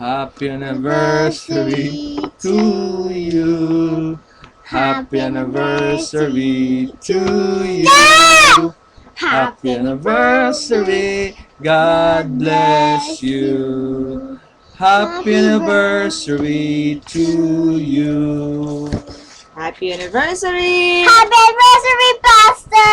Happy anniversary to you. Happy anniversary to you. Happy anniversary. God bless you. Happy anniversary to you. Happy anniversary! Happy anniversary, Pastor!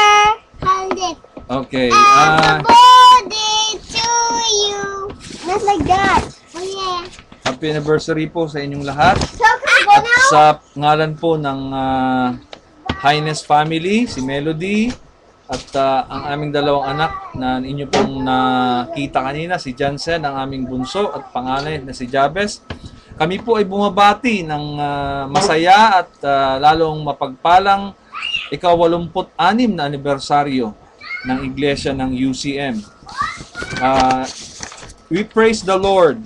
Okay. Happy birthday to you! Not like that. Oh yeah. Happy anniversary po sa inyong lahat. So, can I go At now? sa ngalan po ng Highness Family, si Melody, at ang aming dalawang anak na inyo pong nakita kanina, si Jansen, ang aming bunso, at panganay na si Jabez. Kami po ay bumabati ng masaya at lalong mapagpalang ika-86 na anibersaryo ng Iglesia ng UCM. We praise the Lord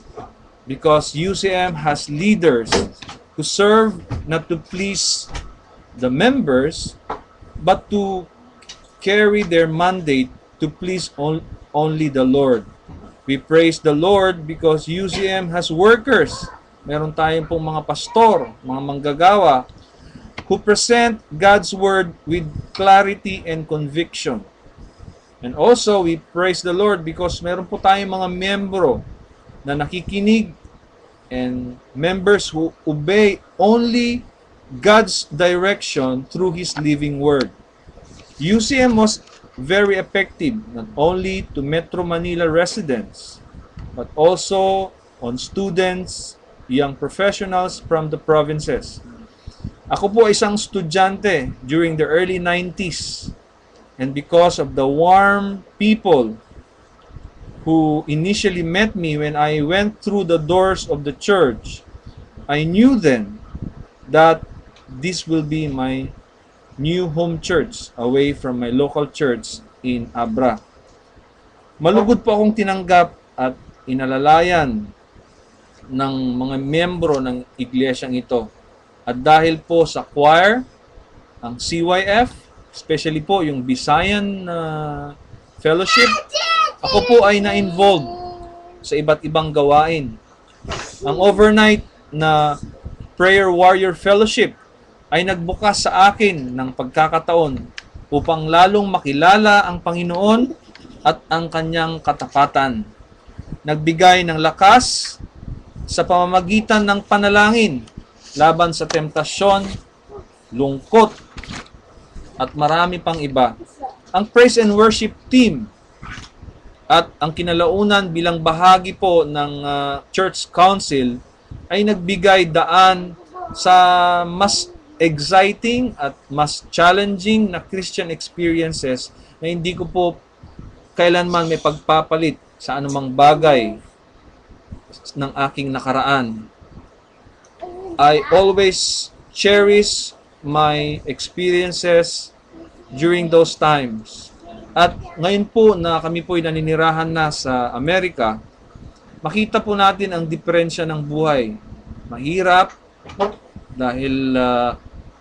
because UCM has leaders who serve not to please the members but to carry their mandate to please only the Lord. We praise the Lord because UCM has workers. Meron tayong pong mga pastor, mga manggagawa who present God's word with clarity and conviction. And also, we praise the Lord because meron po tayong mga miyembro na nakikinig and members who obey only God's direction through His living word. UCM was very effective not only to Metro Manila residents but also on students, young professionals from the provinces. Ako po isang estudyante during the early 90s, and because of the warm people who initially met me when I went through the doors of the church, I knew then that this will be my new home church away from my local church in Abra. Malugod po akong tinanggap at inalalayan ng mga miyembro ng iglesyang ito. At dahil po sa choir, ang CYF, especially po yung Visayan Fellowship, ako po ay na-involved sa iba't ibang gawain. Ang overnight na Prayer Warrior Fellowship ay nagbukas sa akin ng pagkakataon upang lalong makilala ang Panginoon at ang kanyang katapatan. Nagbigay ng lakas sa pamamagitan ng panalangin laban sa temptasyon, lungkot, at marami pang iba. Ang praise and worship team at ang kinalaunan bilang bahagi po ng church council ay nagbigay daan sa mas exciting at mas challenging na Christian experiences na hindi ko po kailanman may pagpapalit sa anumang bagay ng aking nakaraan. I always cherish my experiences during those times. At ngayon po na kami po ay naninirahan na sa Amerika, makita po natin ang diferensya ng buhay. Mahirap dahil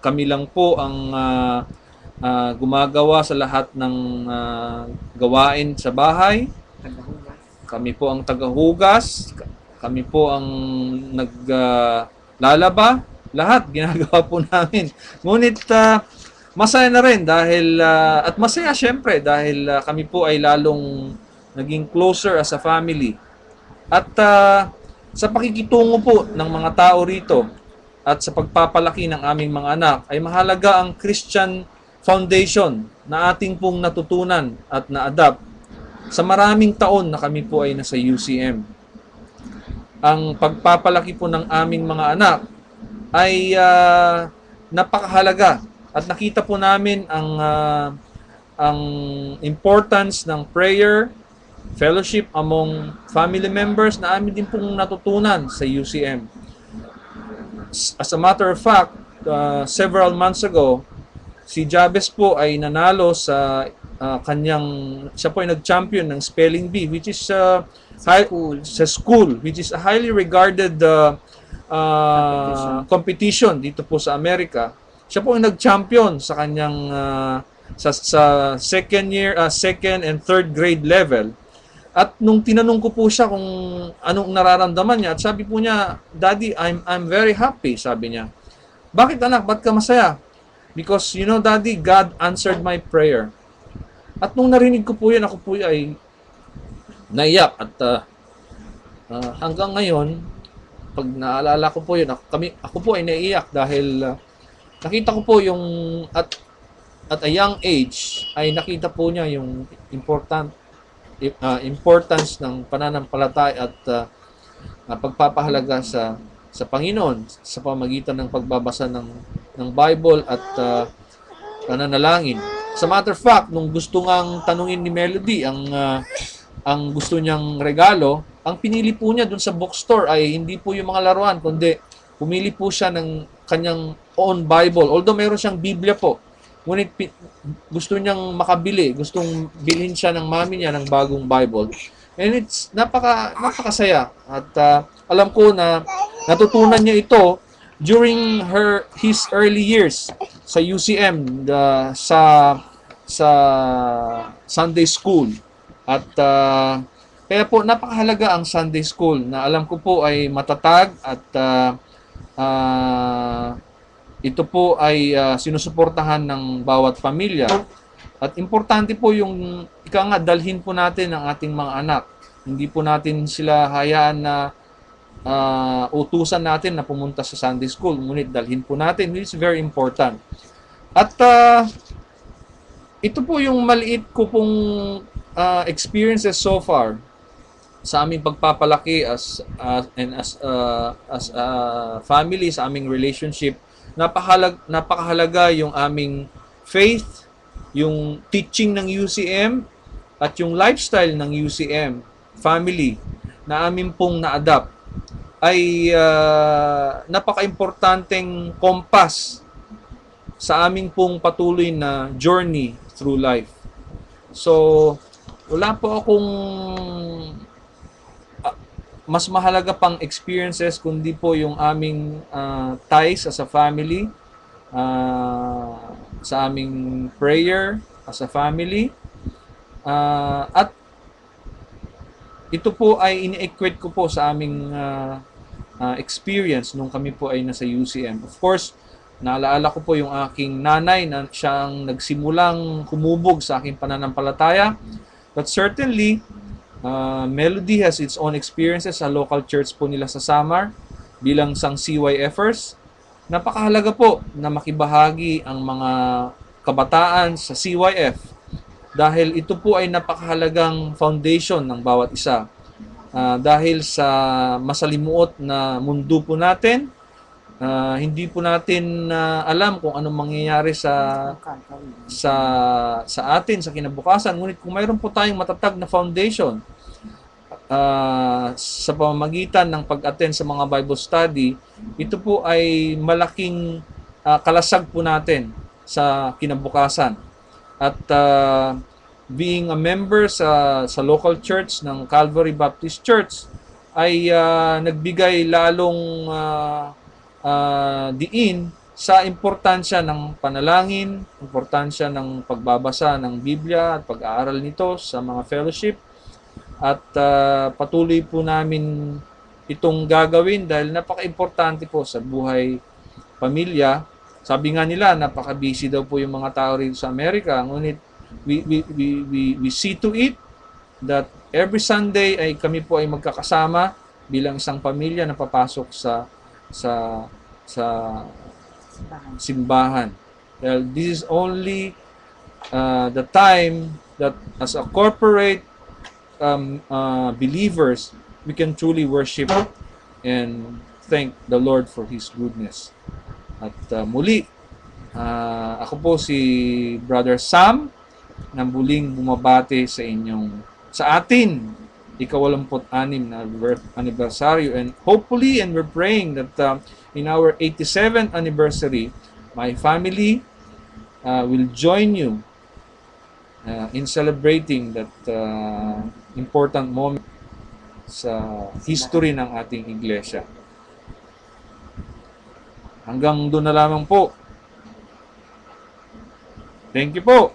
kami lang po ang gumagawa sa lahat ng gawain sa bahay. Kami po ang tagahugas, kami po ang naglalaba, lahat ginagawa po namin. Ngunit masaya na rin dahil, at masaya syempre dahil kami po ay lalong naging closer as a family. At sa pakikitungo po ng mga tao rito at sa pagpapalaki ng aming mga anak ay mahalaga ang Christian foundation na ating pong natutunan at na-adapt sa maraming taon na kami po ay nasa UCM. Ang pagpapalaki po ng aming mga anak ay napakahalaga at nakita po namin ang importance ng prayer, fellowship among family members na amin din pong natutunan sa UCM. As a matter of fact, several months ago, si Jabez po ay nanalo sa siya po ay nag-champion ng spelling bee, which is sa school, which is a highly regarded competition dito po sa Amerika. Siya po ay nag-champion sa kanyang sa second and third grade level. At nung tinanong ko po siya kung anong nararamdaman niya, at sabi po niya, Daddy, I'm very happy, sabi niya. Bakit anak? Ba't ka masaya? Because, you know, Daddy, God answered my prayer. At nung narinig ko po yan, ako po ay naiyak. At hanggang ngayon, pag naalala ko po yun, ako po ay naiiyak dahil nakita ko po yung at a young age ay nakita po niya yung importance ng pananampalataya at pagpapahalaga sa Panginoon sa pamagitan ng pagbabasa ng Bible at pananalangin. Sa matter of fact, nung gusto ngang tanungin ni Melody ang gusto niyang regalo, ang pinili po niya dun sa bookstore ay hindi po yung mga laruan, kundi pumili po siya ng kanyang own Bible. Although meron siyang Biblia po, ngunit gusto niyang makabili, gustong bilhin siya ng mami niya ng bagong Bible. And it's napakasaya. At alam ko na natutunan niya ito during his early years sa UCM, sa Sunday school. At kaya po napakahalaga ang Sunday school na alam ko po ay matatag at ito po ay sinusuportahan ng bawat pamilya. At importante po yung dalhin po natin ang ating mga anak. Hindi po natin sila hayaan na utusan natin na pumunta sa Sunday school. Ngunit dalhin po natin. It's very important. At ito po yung maliit ko pong experiences so far sa aming pagpapalaki as a family, sa aming relationship. Napakahalaga yung aming faith, yung teaching ng UCM, at yung lifestyle ng UCM family na amin pong na-adapt ay napaka-importanteng kompas sa aming pong patuloy na journey through life. So, wala po akong mas mahalaga pang experiences kundi po yung aming ties as a family, sa aming prayer as a family, at ito po ay ini-equate ko po sa aming experience nung kami po ay nasa UCM. Of course, naalaala ko po yung aking nanay na siyang nagsimulang humubog sa aking pananampalataya. But certainly, Melody has its own experiences sa local church po nila sa Samar bilang isang CYFers. Napakahalaga po na makibahagi ang mga kabataan sa CYF dahil ito po ay napakahalagang foundation ng bawat isa. Dahil sa masalimuot na mundo po natin, hindi po natin alam kung anong mangyayari sa atin sa kinabukasan. Ngunit kung mayroon po tayong matatag na foundation sa pamamagitan ng pag-attend sa mga Bible study, ito po ay malaking kalasag po natin sa kinabukasan. At being a member sa local church ng Calvary Baptist Church ay nagbigay lalong diin sa importansya ng panalangin, importansya ng pagbabasa ng Biblia at pag-aaral nito sa mga fellowship. At patuloy po namin itong gagawin dahil napaka-importante po sa buhay pamilya. Sabi nga nila, napaka-busy daw po yung mga tao rito sa Amerika. Ngunit we see to it that every Sunday ay kami po ay magkakasama bilang isang pamilya na papasok sa simbahan. Well, this is only the time that as a corporate believers, we can truly worship and thank the Lord for His goodness. At muli, ako po si Brother Sam na muling bumabati sa atin ika-86 na birth anniversary, and hopefully, and we're praying that in our 87th anniversary, my family will join you in celebrating that important moment sa history ng ating iglesia. Hanggang doon na lamang po. Thank you po.